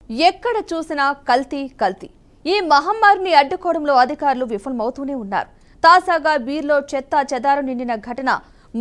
ఎక్కడ చూసినా కల్తీ కల్తీ. ఈ మహమ్మారిని అడ్డుకోవడంలో అధికారులు విఫలమవుతూనే ఉన్నారు. తాజాగా బీర్లో చెత్త చెదారం నిండిన ఘటన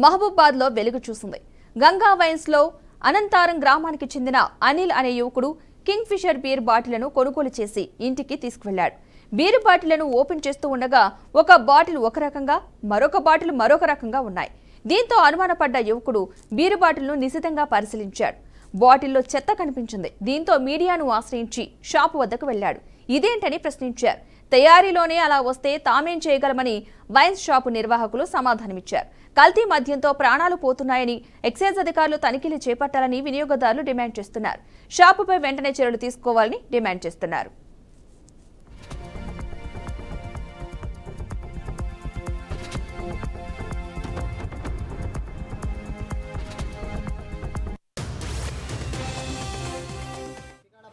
మహబూబాద్ లో వెలుగు చూసింది. గంగా వైన్స్ లో అనంతారం గ్రామానికి చెందిన అనిల్ అనే యువకుడు కింగ్ ఫిషర్ బీర్ బాటిళ్లను కొనుగోలు చేసి ఇంటికి తీసుకువెళ్లాడు. బీరు బాటిళ్లను ఓపెన్ చేస్తూ ఉండగా ఒక బాటిల్ ఒక రకంగా, మరొక బాటిల్ మరొక రకంగా ఉన్నాయి. దీంతో అనుమానపడ్డ యువకుడు బీరు బాటిల్ను నిశితంగా పరిశీలించాడు. బాటిల్లో చెత్త కనిపించింది. దీంతో మీడియాను ఆశ్రయించి షాపు వద్దకు వెళ్లాడు. ఇదేంటని ప్రశ్నించారు. తయారీలోనే అలా వస్తే తామేం చేయగలమని వైన్స్ షాపు నిర్వాహకులు సమాధానమిచ్చారు. కల్తీ మద్యంతో ప్రాణాలు పోతున్నాయని ఎక్సైజ్ అధికారులు తనిఖీలు చేపట్టాలని వినియోగదారులు డిమాండ్ చేస్తున్నారు. షాపుపై వెంటనే చర్యలు తీసుకోవాలని డిమాండ్ చేస్తున్నారు.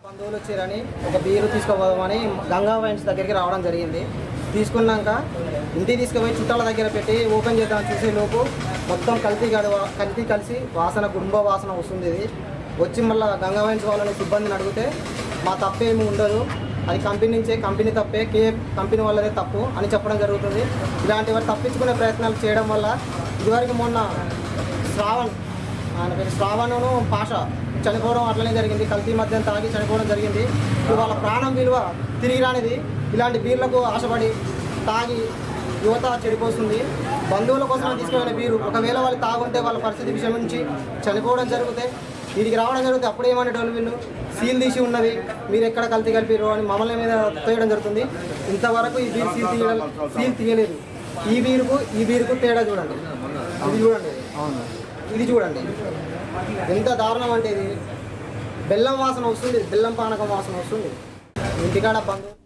బంధువులు వచ్చారని ఒక బీరు తీసుకోపోదామని గంగా వైన్స్ దగ్గరికి రావడం జరిగింది. తీసుకున్నాక ఇంటికి తీసుకుపోయి చుట్టాల దగ్గర పెట్టి ఓపెన్ చేద్దామని చూసే లోపు మొత్తం కల్తీ కలిసి వాసన, గుంబ వాసన వస్తుంది. ఇది వచ్చి మళ్ళీ గంగా వైన్స్ వాళ్ళని సిబ్బందిని అడిగితే మా తప్పేమీ ఉండదు, అది కంపెనీ నుంచే, కంపెనీ తప్పే, కంపెనీ వాళ్ళదే తప్పు అని చెప్పడం జరుగుతుంది. ఇలాంటి వారు తప్పించుకునే ప్రయత్నాలు చేయడం వల్ల ఇదివరకు మొన్న ఆయన పేరు శ్రావణను పాష చనిపోవడం అట్లనే జరిగింది. కల్తీ మద్యం తాగి చనిపోవడం జరిగింది. ఇప్పుడు వాళ్ళ ప్రాణం విలువ తిరిగి రానిది ఇలాంటి బీర్లకు ఆశపడి తాగి యువత చెడిపోతుంది. బంధువుల కోసం తీసుకున్న బీరు ఒకవేళ వాళ్ళు తాగుంటే వాళ్ళ పరిస్థితి విషయం నుంచి చనిపోవడం జరిగితే వీడికి రావడం జరిగితే అప్పుడు ఏమనేటోళ్ళు, వీళ్ళు సీల్ తీసి ఉన్నవి, మీరు ఎక్కడ కల్తీ కలిపిరు అని మమ్మల్ని మీద తోయడం జరుగుతుంది. ఇంతవరకు ఈ బీర్ సీల్ తీయలేదు. ఈ బీరుకు తేడా చూడండి, ఇది చూడండి ఎంత దారుణం అంటే ఇది బెల్లం వాసన వస్తుంది, బెల్లం పానకం వాసన వస్తుంది. ఇంటికాడ బంధువు